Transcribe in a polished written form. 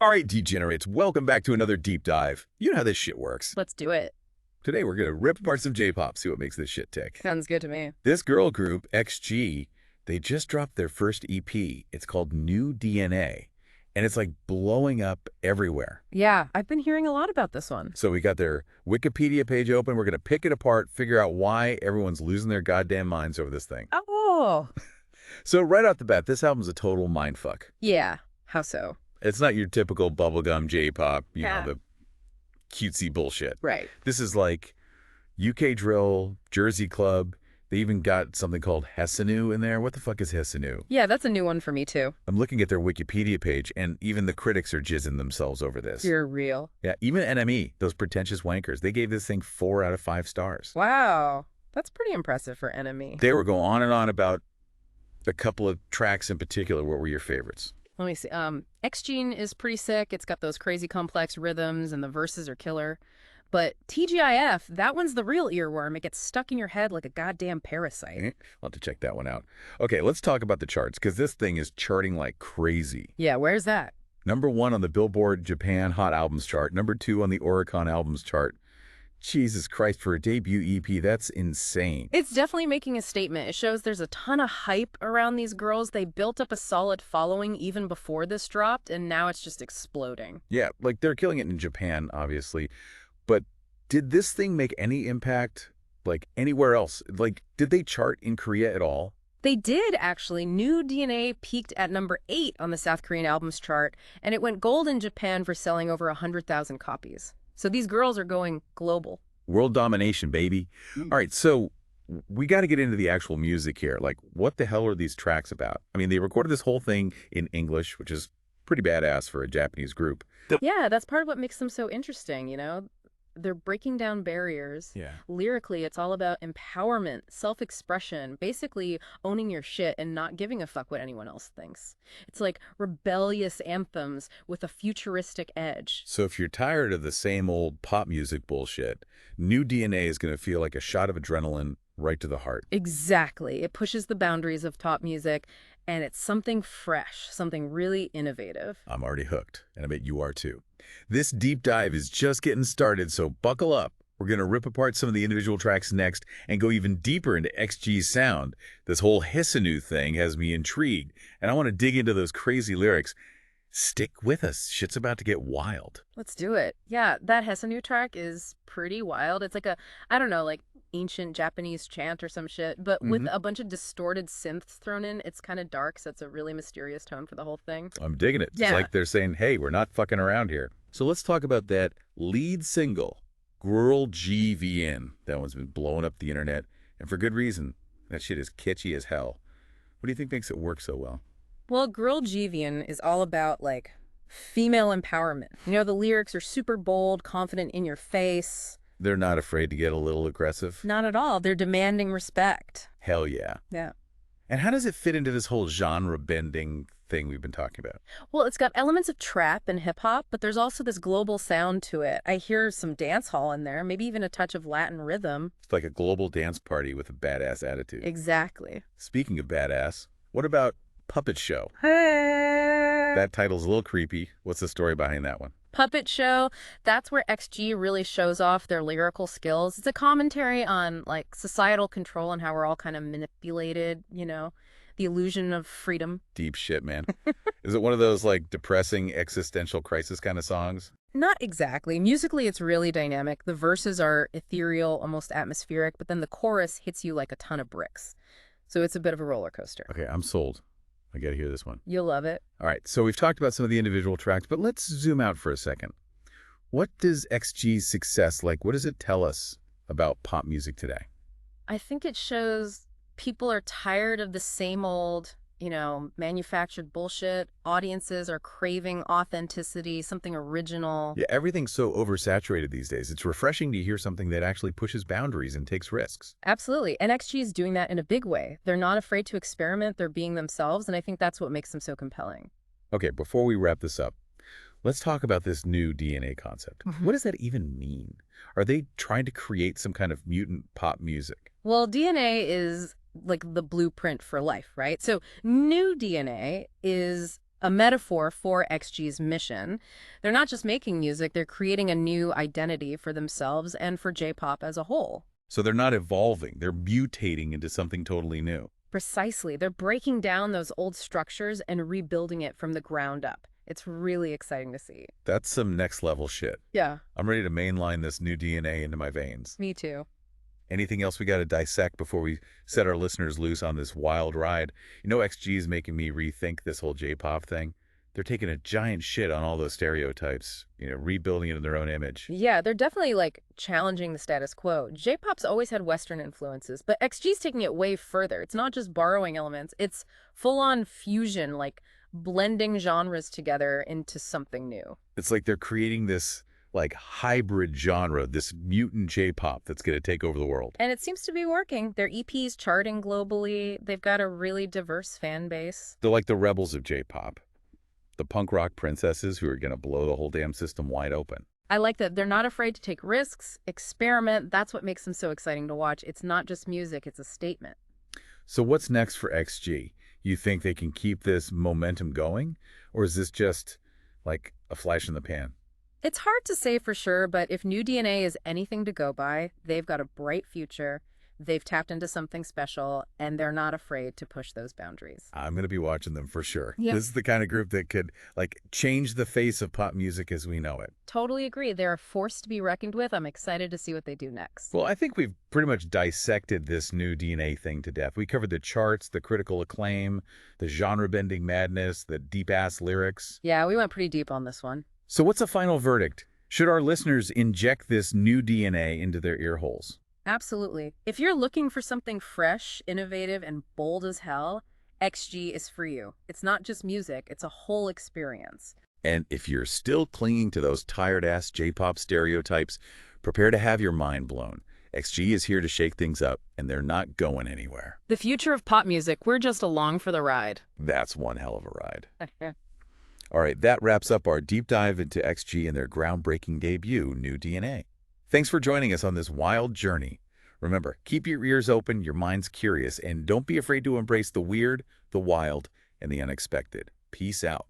All right, degenerates, welcome back to another deep dive. You know how this shit works. Let's do it. Today we're going to rip apart some J-pop, see what makes this shit tick. Sounds good to me. This girl group, XG, they just dropped their first EP. It's called New DNA, and it's like blowing up everywhere. Yeah, I've been hearing a lot about this one. So we got their Wikipedia page open. We're going to pick it apart, figure out why everyone's losing their goddamn minds over this thing. Oh, So right off the bat, this album's a total mindfuck. yeah. How so? It's not your typical bubblegum J-pop, you Yeah. know, the cutesy bullshit. Right. This is like UK drill, Jersey club. They even got something called Hessenu in there. What the fuck is Hessenu? Yeah, that's a new one for me too. I'm looking at their Wikipedia page, and even the critics are jizzing themselves over this. You're real. Yeah, even NME, those pretentious wankers, they gave this thing 4 out of 5 stars. Wow. That's pretty impressive for Enemy. They were going on and on about a couple of tracks in particular. What were your favorites? Let me see. X-Gene is pretty sick. It's got those crazy complex rhythms and the verses are killer. But TGIF, that one's the real earworm. It gets stuck in your head like a goddamn parasite. I'll have to check that one out. Okay, let's talk about the charts, because this thing is charting like crazy. Yeah, where's that? #1 on the Billboard Japan Hot Albums chart. #2 on the Oricon Albums chart. Jesus Christ, for a debut EP, that's insane. It's definitely making a statement. It shows there's a ton of hype around these girls. They built up a solid following even before this dropped, and now it's just exploding. Yeah, like they're killing it in Japan, obviously. But did this thing make any impact, like, anywhere else? Like, did they chart in Korea at all? They did, actually. New DNA peaked at #8 on the South Korean albums chart, and it went gold in Japan for selling over 100,000 copies. So these girls are going global. World domination, baby. All right, so we got to get into the actual music here. Like, what the hell are these tracks about? I mean, they recorded this whole thing in English, which is pretty badass for a Japanese group. Yeah, that's part of what makes them so interesting, you know? They're breaking down barriers. Yeah. Lyrically, it's all about empowerment, self-expression, basically owning your shit and not giving a fuck what anyone else thinks. It's like rebellious anthems with a futuristic edge. So if you're tired of the same old pop music bullshit, New DNA is going to feel like a shot of adrenaline right to the heart. Exactly. It pushes the boundaries of pop music, and it's something fresh, something really innovative. I'm already hooked, and I bet you are too. This deep dive is just getting started, so buckle up. We're going to rip apart some of the individual tracks next and go even deeper into XG's sound. This whole Hissanu thing has me intrigued, and I want to dig into those crazy lyrics. Stick with us. Shit's about to get wild. Let's do it. Yeah, that Hessanu track is pretty wild. It's like I don't know, like ancient Japanese chant or some shit, but with a bunch of distorted synths thrown in. It's kind of dark, so it's a really mysterious tone for the whole thing. I'm digging it. Yeah. It's like they're saying, hey, we're not fucking around here. So let's talk about that lead single, Girl GVN. That one's been blowing up the internet, and for good reason. That shit is catchy as hell. What do you think makes it work so well? Well, Girl Jivian is all about, like, female empowerment. You know, the lyrics are super bold, confident in your face. They're not afraid to get a little aggressive. Not at all. They're demanding respect. Hell yeah. Yeah. And how does it fit into this whole genre-bending thing we've been talking about? Well, it's got elements of trap and hip-hop, but there's also this global sound to it. I hear some dance hall in there, maybe even a touch of Latin rhythm. It's like a global dance party with a badass attitude. Exactly. Speaking of badass, what about Puppet Show? Hey. That title's a little creepy. What's the story behind that one? Puppet Show, that's where XG really shows off their lyrical skills. It's a commentary on, like, societal control and how we're all kind of manipulated, you know, the illusion of freedom. Deep shit, man. Is it one of those, like, depressing existential crisis kind of songs? Not exactly. Musically, it's really dynamic. The verses are ethereal, almost atmospheric, but then the chorus hits you like a ton of bricks. So it's a bit of a roller coaster. Okay, I'm sold. I gotta hear this one. You'll love it. All right, so we've talked about some of the individual tracks, but let's zoom out for a second. What does XG's success, like, what does it tell us about pop music today? I think it shows people are tired of the same old, you know, manufactured bullshit. Audiences are craving authenticity, something original. Yeah, everything's so oversaturated these days. It's refreshing to hear something that actually pushes boundaries and takes risks. Absolutely. And XG is doing that in a big way. They're not afraid to experiment. They're being themselves. And I think that's what makes them so compelling. Okay, before we wrap this up, let's talk about this new DNA concept. What does that even mean? Are they trying to create some kind of mutant pop music? Well, DNA is like the blueprint for life, right? So new DNA is a metaphor for XG's mission. They're not just making music, they're creating a new identity for themselves and for J-pop as a whole. So they're not evolving, they're mutating into something totally new. Precisely. They're breaking down those old structures and rebuilding it from the ground up. It's really exciting to see. That's some next level shit. Yeah, I'm ready to mainline this new DNA into my veins. me too. Anything else we got to dissect before we set our listeners loose on this wild ride? You know, XG is making me rethink this whole J-pop thing. They're taking a giant shit on all those stereotypes, rebuilding it in their own image. Yeah, they're definitely like challenging the status quo. J-pop's always had Western influences, but XG's taking it way further. It's not just borrowing elements, it's full-on fusion, like blending genres together into something new. It's like they're creating this like hybrid genre, this mutant J-pop that's going to take over the world. And it seems to be working. Their EP's charting globally. They've got a really diverse fan base. They're like the rebels of J-pop, the punk rock princesses who are going to blow the whole damn system wide open. I like that they're not afraid to take risks, experiment. That's what makes them so exciting to watch. It's not just music, it's a statement. So what's next for XG? You think they can keep this momentum going? Or is this just like a flash in the pan? It's hard to say for sure, but if New DNA is anything to go by, they've got a bright future. They've tapped into something special, and they're not afraid to push those boundaries. I'm going to be watching them for sure. Yeah. This is the kind of group that could like change the face of pop music as we know it. Totally agree. They're a force to be reckoned with. I'm excited to see what they do next. Well, I think we've pretty much dissected this new DNA thing to death. We covered the charts, the critical acclaim, the genre-bending madness, the deep-ass lyrics. Yeah, we went pretty deep on this one. So what's a final verdict? Should our listeners inject this new DNA into their ear holes? Absolutely. If you're looking for something fresh, innovative, and bold as hell, XG is for you. It's not just music, it's a whole experience. And if you're still clinging to those tired-ass J-pop stereotypes, prepare to have your mind blown. XG is here to shake things up, and they're not going anywhere. The future of pop music, we're just along for the ride. That's one hell of a ride. All right, that wraps up our deep dive into XG and their groundbreaking debut, New DNA. Thanks for joining us on this wild journey. Remember, keep your ears open, your minds curious, and don't be afraid to embrace the weird, the wild, and the unexpected. Peace out.